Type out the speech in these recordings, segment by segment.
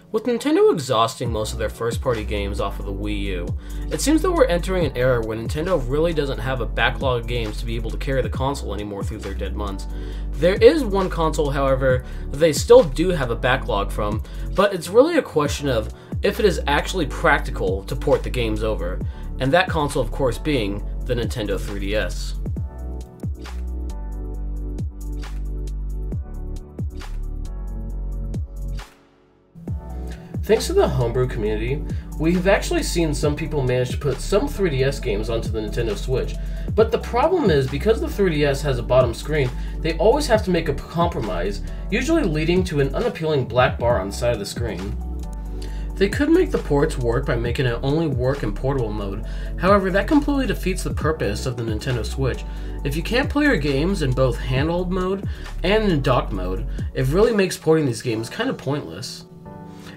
With Nintendo exhausting most of their first-party games off of the Wii U, it seems that we're entering an era where Nintendo really doesn't have a backlog of games to be able to carry the console anymore through their dead months. There is one console, however, that they still do have a backlog from, but it's really a question of if it is actually practical to port the games over, and that console of course being the Nintendo 3DS. Thanks to the homebrew community, we have actually seen some people manage to put some 3DS games onto the Nintendo Switch, but the problem is because the 3DS has a bottom screen, they always have to make a compromise, usually leading to an unappealing black bar on the side of the screen. They could make the ports work by making it only work in portable mode, however that completely defeats the purpose of the Nintendo Switch. If you can't play your games in both handheld mode and in docked mode, it really makes porting these games kind of pointless.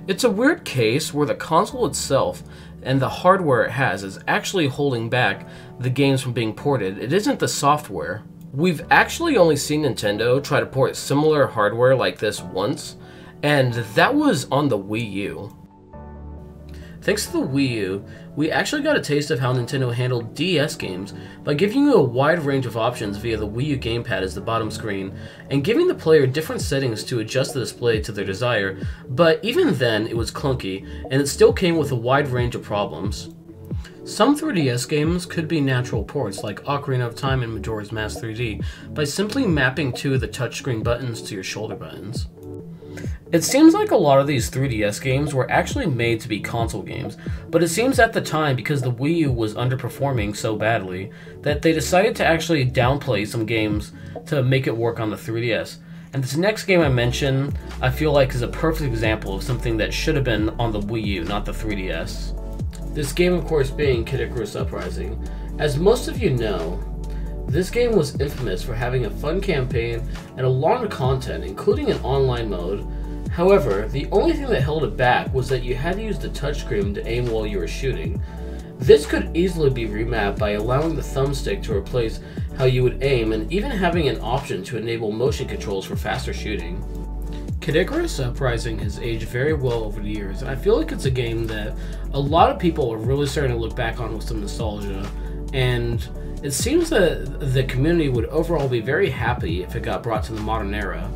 It's a weird case where the console itself and the hardware it has is actually holding back the games from being ported. It isn't the software. We've actually only seen Nintendo try to port similar hardware like this once, and that was on the Wii U. Thanks to the Wii U, we actually got a taste of how Nintendo handled DS games by giving you a wide range of options via the Wii U gamepad as the bottom screen, and giving the player different settings to adjust the display to their desire, but even then it was clunky, and it still came with a wide range of problems. Some 3DS games could be natural ports like Ocarina of Time and Majora's Mask 3D by simply mapping two of the touchscreen buttons to your shoulder buttons. It seems like a lot of these 3DS games were actually made to be console games, but it seems at the time, because the Wii U was underperforming so badly, that they decided to actually downplay some games to make it work on the 3DS. And this next game I mention, I feel like is a perfect example of something that should have been on the Wii U, not the 3DS. This game of course being Icarus Uprising. As most of you know, this game was infamous for having a fun campaign and a lot of content, including an online mode. However, the only thing that held it back was that you had to use the touchscreen to aim while you were shooting. This could easily be remapped by allowing the thumbstick to replace how you would aim, and even having an option to enable motion controls for faster shooting. Icarus Uprising has aged very well over the years, and I feel like it's a game that a lot of people are really starting to look back on with some nostalgia, and it seems that the community would overall be very happy if it got brought to the modern era.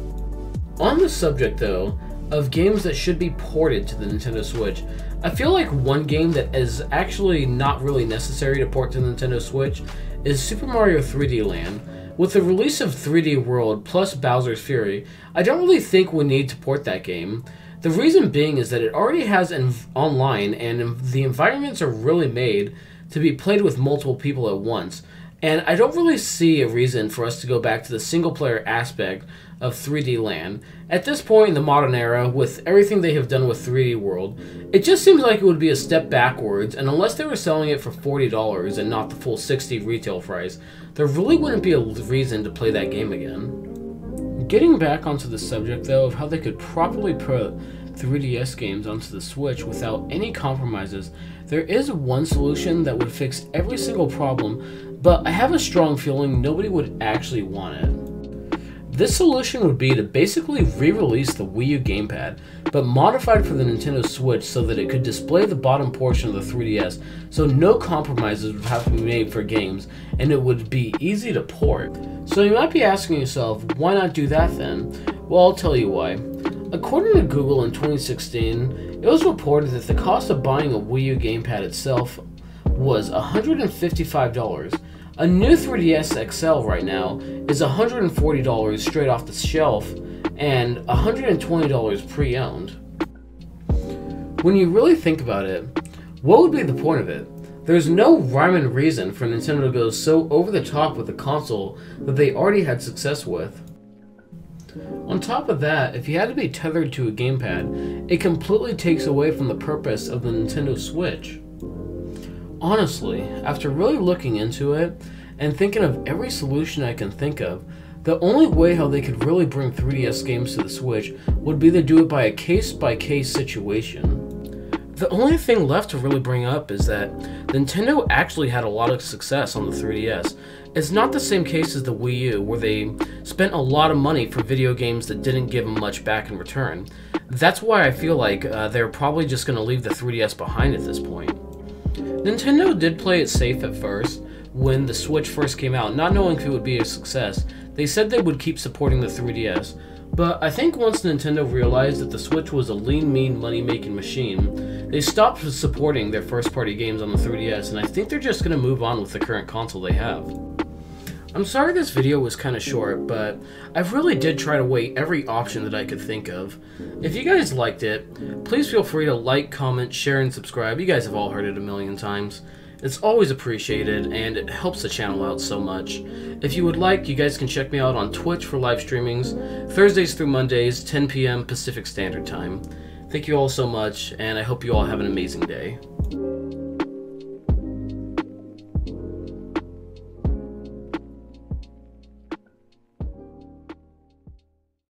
On the subject though, of games that should be ported to the Nintendo Switch, I feel like one game that is actually not really necessary to port to the Nintendo Switch is Super Mario 3D Land. With the release of 3D World plus Bowser's Fury, I don't really think we need to port that game. The reason being is that it already has online, and the environments are really made to be played with multiple people at once. And I don't really see a reason for us to go back to the single-player aspect of 3D Land. At this point in the modern era, with everything they have done with 3D World, it just seems like it would be a step backwards, and unless they were selling it for $40 and not the full $60 retail price, there really wouldn't be a reason to play that game again. Getting back onto the subject though of how they could properly put 3DS games onto the Switch without any compromises, there is one solution that would fix every single problem, but I have a strong feeling nobody would actually want it. This solution would be to basically re-release the Wii U gamepad, but modified for the Nintendo Switch so that it could display the bottom portion of the 3DS, so no compromises would have to be made for games, and it would be easy to port. So you might be asking yourself, why not do that then? Well, I'll tell you why. According to Google in 2016, it was reported that the cost of buying a Wii U gamepad itself was $155. A new 3DS XL right now is $140 straight off the shelf and $120 pre-owned. When you really think about it, what would be the point of it? There's no rhyme and reason for Nintendo to go so over the top with a console that they already had success with. On top of that, if you had to be tethered to a gamepad, it completely takes away from the purpose of the Nintendo Switch. Honestly, after really looking into it, and thinking of every solution I can think of, the only way how they could really bring 3DS games to the Switch would be to do it by a case-by-case situation. The only thing left to really bring up is that Nintendo actually had a lot of success on the 3DS. It's not the same case as the Wii U, where they spent a lot of money for video games that didn't give them much back in return. That's why I feel like they're probably just going to leave the 3DS behind at this point. Nintendo did play it safe at first when the Switch first came out, not knowing if it would be a success. They said they would keep supporting the 3DS, but I think once Nintendo realized that the Switch was a lean, mean, money-making machine, they stopped supporting their first-party games on the 3DS, and I think they're just going to move on with the current console they have. I'm sorry this video was kind of short, but I really did try to weigh every option that I could think of. If you guys liked it, please feel free to like, comment, share, and subscribe. You guys have all heard it a million times. It's always appreciated, and it helps the channel out so much. If you would like, you guys can check me out on Twitch for live streamings, Thursdays through Mondays, 10 p.m. Pacific Standard Time. Thank you all so much, and I hope you all have an amazing day.